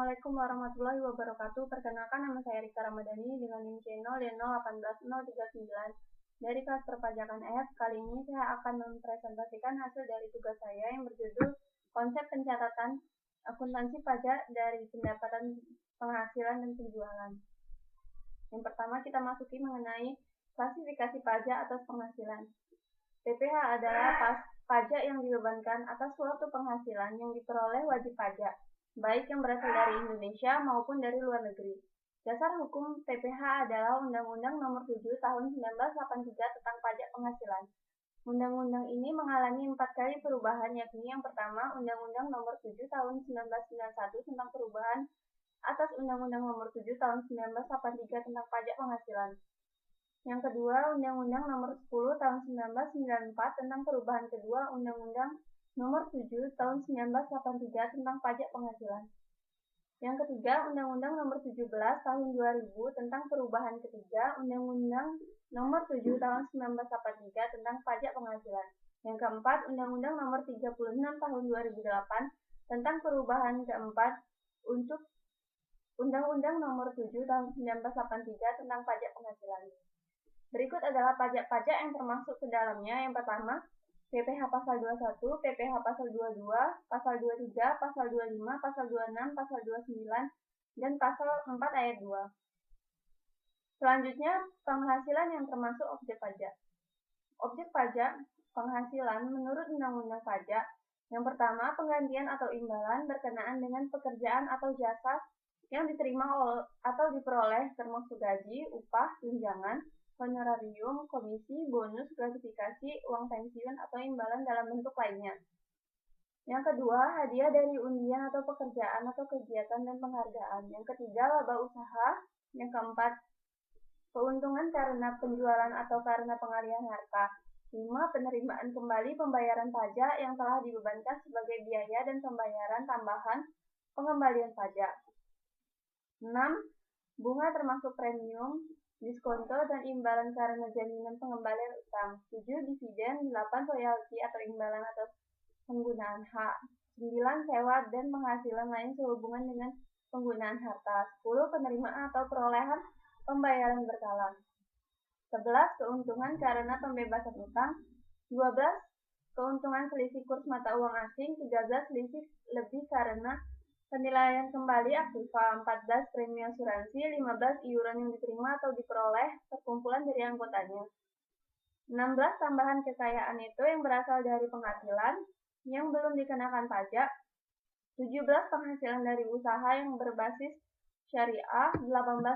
Assalamualaikum warahmatullahi wabarakatuh. Perkenalkan, nama saya Rika Ramadhani dengan NIM C0D018039 dari kelas perpajakan F. Kali ini saya akan mempresentasikan hasil dari tugas saya yang berjudul Konsep Pencatatan Akuntansi Pajak dari Pendapatan Penghasilan dan Penjualan. Yang pertama kita masuki mengenai klasifikasi pajak atas penghasilan. PPh adalah pajak yang dibebankan atas suatu penghasilan yang diperoleh wajib pajak, baik yang berasal dari Indonesia maupun dari luar negeri. Dasar hukum PPh adalah Undang-Undang Nomor 7 Tahun 1983 tentang Pajak Penghasilan. Undang-undang ini mengalami 4 kali perubahan, yakni yang pertama Undang-Undang Nomor 7 Tahun 1991 tentang perubahan atas Undang-Undang Nomor 7 Tahun 1983 tentang Pajak Penghasilan. Yang kedua, Undang-Undang Nomor 10 Tahun 1994 tentang perubahan kedua Undang-Undang Nomor 7 Tahun 1983 tentang Pajak Penghasilan. Yang ketiga, Undang-Undang Nomor 17 Tahun 2000 tentang perubahan ketiga Undang-Undang Nomor 7 Tahun 1983 tentang Pajak Penghasilan. Yang keempat, Undang-Undang Nomor 36 Tahun 2008 tentang perubahan keempat untuk Undang-Undang Nomor 7 Tahun 1983 tentang Pajak Penghasilan. Berikut adalah pajak-pajak yang termasuk ke dalamnya. Yang pertama, PPh pasal 21, PPh pasal 22, pasal 23, pasal 25, pasal 26, pasal 29, dan pasal 4 ayat 2. Selanjutnya, penghasilan yang termasuk objek pajak. Objek pajak penghasilan menurut Undang-Undang Pajak. Yang pertama, penggantian atau imbalan berkenaan dengan pekerjaan atau jasa yang diterima atau diperoleh, termasuk gaji, upah, tunjangan, honorarium, komisi, bonus, gratifikasi, uang pensiun, atau imbalan dalam bentuk lainnya. Yang kedua, hadiah dari undian atau pekerjaan atau kegiatan dan penghargaan. Yang ketiga, laba usaha. Yang keempat, keuntungan karena penjualan atau karena pengalihan harta. 5. Penerimaan kembali pembayaran pajak yang telah dibebankan sebagai biaya dan pembayaran tambahan pengembalian pajak. 6. Bunga termasuk premium, diskonto, dan imbalan karena jaminan pengembalian utang. 7. Dividen. 8. Royalti atau imbalan atas penggunaan hak. 9. Sewa dan penghasilan lain sehubungan dengan penggunaan harta. 10. Penerimaan atau perolehan pembayaran berkala. 11. Keuntungan karena pembebasan utang. 12. Keuntungan selisih kurs mata uang asing. 13. Selisih lebih karena penilaian kembali aktiva. 14. Premi asuransi. 15. Iuran yang diterima atau diperoleh perkumpulan dari anggotanya. 16. Tambahan kekayaan itu yang berasal dari penghasilan yang belum dikenakan pajak. 17. Penghasilan dari usaha yang berbasis syariah. 18.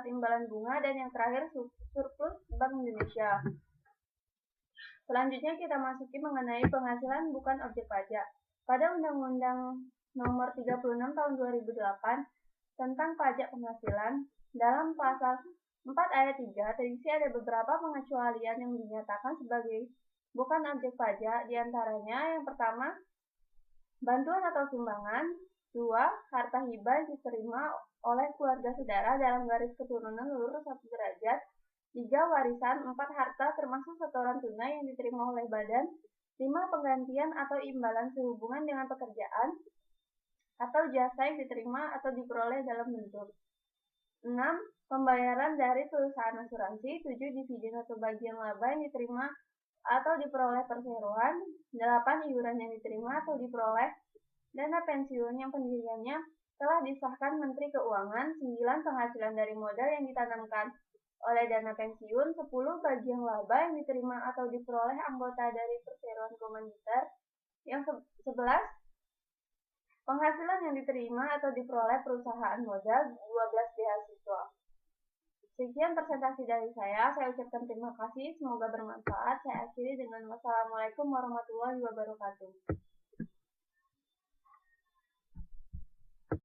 Imbalan bunga. Dan yang terakhir, surplus Bank Indonesia. Selanjutnya kita masuki mengenai penghasilan bukan objek pajak. Pada Undang-Undang Nomor 36 Tahun 2008 tentang Pajak Penghasilan, dalam pasal 4 ayat 3 terisi ada beberapa pengecualian yang dinyatakan sebagai bukan objek pajak, diantaranya yang pertama, bantuan atau sumbangan. 2. Harta hibah yang diterima oleh keluarga saudara dalam garis keturunan lurus 1 derajat. 3. Warisan. 4. Harta termasuk setoran tunai yang diterima oleh badan. 5. Penggantian atau imbalan sehubungan dengan pekerjaan atau jasa yang diterima atau diperoleh dalam bentuk. 6. Pembayaran dari perusahaan asuransi. 7. Dividen atau bagian laba yang diterima atau diperoleh perseroan. 8. Iuran yang diterima atau diperoleh dana pensiun yang pendiriannya telah disahkan Menteri Keuangan. 9. Penghasilan dari modal yang ditanamkan oleh dana pensiun. 10. Bagian laba yang diterima atau diperoleh anggota dari perseroan komanditer. Yang 11. Penghasilan yang diterima atau diperoleh perusahaan modal. 12. Beasiswa. Sekian presentasi dari saya ucapkan terima kasih, semoga bermanfaat. Saya akhiri dengan wassalamualaikum warahmatullahi wabarakatuh.